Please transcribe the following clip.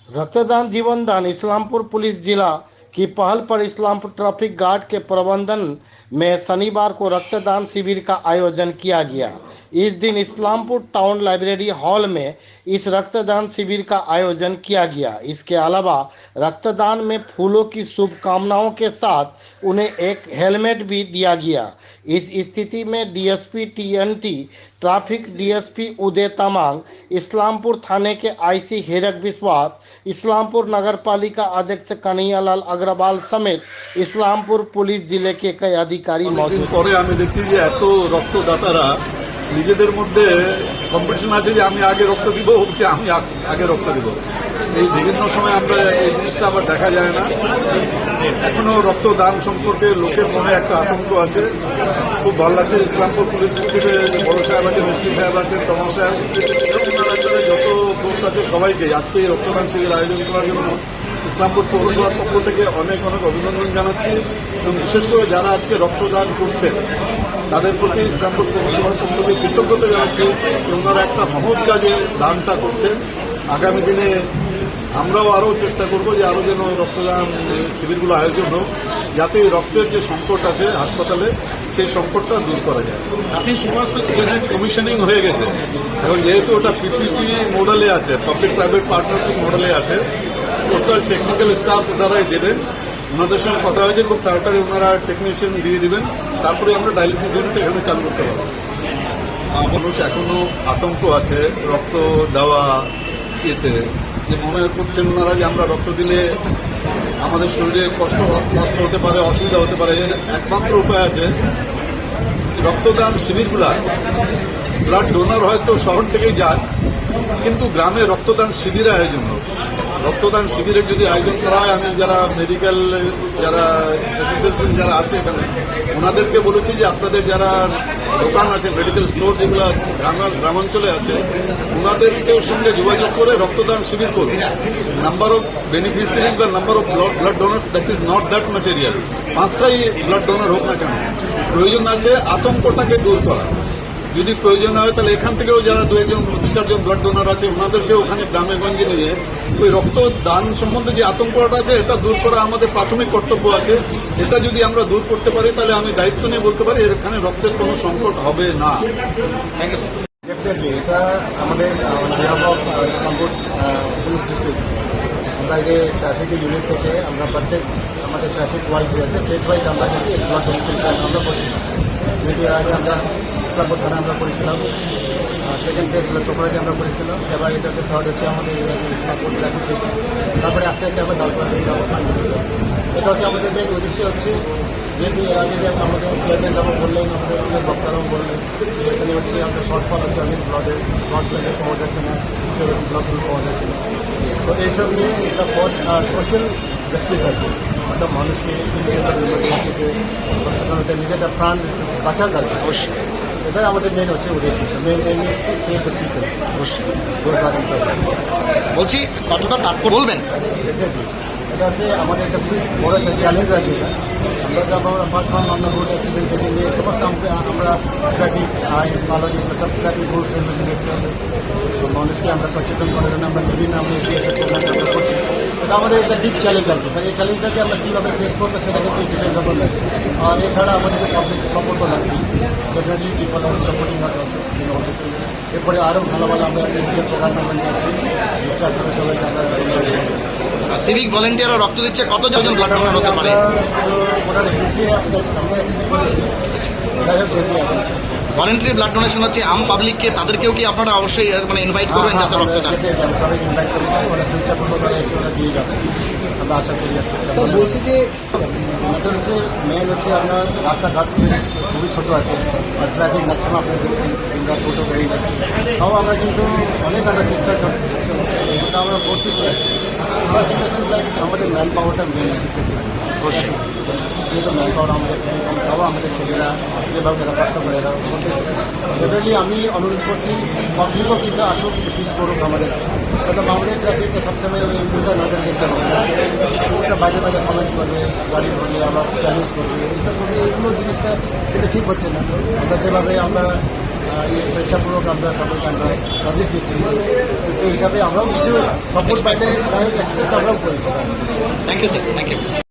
रक्तदान जीवन दान इस्लामपुर पुलिस जिला की पहल पर इस्लामपुर ट्रैफिक गार्ड के प्रबंधन में शनिवार को रक्तदान शिविर का आयोजन किया गया। इस दिन इस्लामपुर टाउन लाइब्रेरी हॉल में इस रक्तदान शिविर का आयोजन किया गया। इसके अलावा रक्तदान में फूलों की शुभकामनाओं के साथ उन्हें एक हेलमेट भी दिया गया। इस स्थिति में डीएसपी टीएनटी ट्रैफिक डीएसपी उदय तमांग, इस्लामपुर थाने के आईसी हीरक विश्वास, इस्लामपुर नगर पालिका अध्यक्ष कन्हैयालाल अग्रवाल समेत इस्लामपुर पुलिस जिले के कई अधिकारी मौजूद। পরে আমি দেখছি যে এত রক্তদাতারা নিজেদের মধ্যে কম্পিটিশন আছে যে আমি আগে রক্ত দিব, যে আমি আগে রক্ত দিব। এই বিভিন্ন সময় আমরা এই জিনিসটা আবার দেখা যায় না। এখনো রক্তদান সম্পর্কে লোকের মনে একটা আতঙ্ক আছে। খুব ভালো লাগছে ইসলামপুর পুলিশ থেকে বড় সাহেব আছেন, এসপি সাহেব আছেন, তমা সাহেব এবং নানান যত ফোর্স আছে সবাইকে আজকে এই রক্তদান শিবির আয়োজন করার জন্য ইসলামপুর পৌরসভার পক্ষ থেকে অনেক অনেক অভিনন্দন জানাচ্ছি এবং বিশেষ করে যারা আজকে রক্তদান করছেন তাদের প্রতি ইসলামপুর পৌরসভার পক্ষ থেকে কৃতজ্ঞতা জানাচ্ছি। ওনারা একটা মহৎ কাজে দানটা করছেন। আগামী দিনে আমরাও আরও চেষ্টা করব যে আরও যেন রক্তদান শিবিরগুলো আয়োজন হোক, যাতে রক্তের যে সংকট আছে হাসপাতালে সেই সংকটটা দূর করা যায়। আপনি সুভাষ ইউনিট কমিশনিং হয়ে গেছে এবং যেহেতু ওটা পিপিপি মডেলে আছে, পাবলিক প্রাইভেট পার্টনারশিপ মডেলে আছে, টোটাল টেকনিক্যাল স্টাফ দ্বারাই দেবেন। ওনাদের সঙ্গে কথা হয়েছে, খুব তাড়াতাড়ি ওনারা টেকনিশিয়ান দিয়ে দিবেন, তারপরে আমরা ডায়ালিসিস ইউনিট এখানে চালু করতে পারবো। মানুষ এখনো আতঙ্ক আছে রক্ত দেওয়া ইয়েতে, যে মনে করছেন ওনারা যে আমরা রক্ত দিলে আমাদের শরীরে কষ্ট হতে পারে, অসুবিধা হতে পারে। এর একমাত্র উপায় আছে রক্তদান শিবিরগুলা। ব্লাড ডোনার হয়তো শহর থেকেই যায়, কিন্তু গ্রামে রক্তদান শিবিরের আয়োজন হোক। রক্তদান শিবিরের যদি আয়োজন করা হয়, আমি যারা মেডিকেল যারা অ্যাসোসিয়েশন যারা আছে এখানে ওনাদেরকে বলেছি যে আপনাদের যারা দোকান আছে, মেডিকেল স্টোর যেগুলো গ্রামাঞ্চলে আছে, ওনাদেরকে সঙ্গে যোগাযোগ করে রক্তদান শিবির করুন। নাম্বার অফ বেনিফিশিয়ারিজ বা number of blood donors, that is not that material. 5টাই ব্লাড ডোনার হোক না কেন, প্রয়োজন আছে আতঙ্কটাকে দূর করা। যদি প্রয়োজন হয় তাহলে এখান থেকেও যারা দু চারজন ব্লাড ডোনার আছে ওনাদেরকে ওখানে গ্রামে গঞ্জে নিয়ে ওই রক্তদান সম্বন্ধে যে আতঙ্কটা আছে এটা দূর করা আমাদের প্রাথমিক কর্তব্য আছে। এটা যদি আমরা দূর করতে পারি তাহলে আমি দায়িত্ব নিয়ে বলতে পারি এখানে রক্তের কোনো সংকট হবে না। Thank you sir. ডেফিনেটলি এটা আমাদের ইসলামপুর পুলিশ ডিস্ট্রিক্ট, আমরা এই যে ট্রাফিক ইউনিট থেকে আমরা প্রত্যেক আমাদের ট্রাফিক ওয়াইজ আছে, ফেস ওয়াইজ আমরা কিন্তু ব্লাড ডোনেশন আমরা করছিলাম। যেহেতু এর আগে আমরা ইসলামপুর থানা আমরা করেছিলাম, সেকেন্ড ফেজ হলো চোপড়াতে আমরা করেছিলাম, এবার এটা হচ্ছে থার্ড হচ্ছে আমাদের ইসলামপুর ট্রাফিক ফেজ। তারপরে আস্তে আস্তে আমরা দলপাড়া এটা হচ্ছে আমাদের মেন উদ্দেশ্য হচ্ছে, যেহেতু এর আগে যে আমাদের চেয়ারম্যান যেমন বললেন, আমাদের অনেক বক্তারাও বললেন যে এখানে হচ্ছে আমাদের শর্টফল আছে, অনেক ব্লাড পাওয়া যাচ্ছে না, সেরকম ব্লডগুলো পাওয়া যাচ্ছে না। তো এইসব নিয়ে এটা ফর সোশ্যাল জাস্টিস আর কি, একটা মানুষকে ইমার্জেন্সিতে নিজেদের প্রাণ বাঁচার যাচ্ছে। অবশ্যই এটাই আমাদের মেন হচ্ছে উদ্দেশ্য। Main aim is to save the people. অবশ্যই বলছি কতটা তাৎপর্য বলবেন? ডেফিনেটলি এটা হচ্ছে আমাদের একটা খুব বড় একটা চ্যালেঞ্জ আছে। এটা আমরা যেমন অ্যাপার্ট ফ্রম আমরা রোড অ্যাক্সিডেন্ট থেকে নিয়ে সমস্ত আমরা ট্রাফিক আইন পালন, সব ট্রাফিক রুলস রেগুলেশন দেখতে হবে। তো মানুষকে আমরা সচেতন করার জন্য আমরা বিভিন্ন আমরা আমরা করছি। এটা আমাদের একটা বিগ চ্যালেঞ্জ আর কি। এই চ্যালেঞ্জটাকে আমরা কীভাবে ফেস করবো সেটা কিন্তু ডিপেন্ডস অন দ্যাট। আর এছাড়া আমাদেরকে পাবলিক সাপোর্টও লাগবে। ডেফিনেটলি পিপল আর সাপোর্টিং আস অলসো। এরপরে আরও ভালো ভালো আমরা নিজের প্রোগ্রাম আমরা নিয়ে আসছি, নিশ্চয়ই আপনারা সবাইকে আমরা সিভিক ভলেন্টিয়াররা রক্ত দিচ্ছে, কতজন ব্লাড ডোনার হতে পারে? ভলেন্টারি ব্লাড ডোনেশন হচ্ছে আম পাবলিককে, তাদেরকেও কি আপনারা অবশ্যই মানে ইনভাইট করবেন যাতে রক্ত দেন? সবাইকে ইনভাইট করি, ওরা সুইচটা করবো, ওরা এসে ওরা দিয়ে যাবে, আমরা আশা করি। বলছি যে এটা হচ্ছে মেন হচ্ছে আপনার রাস্তাঘাট খুবই ছোটো আছে, আর ট্রাফিক ম্যাক্সিমাম আপনি দেখছেন কিংবা টোটো বেড়ে যাচ্ছে। তাও আমরা কিন্তু অনেক আমরা চেষ্টা করছি, কিন্তু আমরা করতেছি। আমরা সিচুয়েশন লাইক আমাদের ম্যান পাওয়ারটা মেন বিশেষ লাগে। অবশ্যই যেহেতু ম্যান পাওয়ার আমাদের খুবই কম, তাও আমাদের ছেলেরা যেভাবে তারা কষ্ট করে এরা করতেছে। ডেফিনেটলি আমি অনুরোধ করছি পাবলিকও কিন্তু আসুক, বিশেষ করুক আমাদের। প্রথম আমাদের ট্রাফিককে সবসময় ওই উল্টা নজর দেখতে হবে, ওটা বাইরে বাইরে কমেন্টস করবে, গাড়ি ধরবে, আবার চ্যালেঞ্জ করবে, এইসব করবে। এগুলো জিনিসটা কিন্তু ঠিক হচ্ছে না। আমরা যেভাবে আমরা স্বেচ্ছাপূর্বক আমরা সকলকে আমরা সার্ভিস দিচ্ছি, তো সেই হিসাবে আমরাও কিছু সাপোর্ট পাইলে এক্সপেক্ট আমরাও করেছি। Thank you sir, thank you.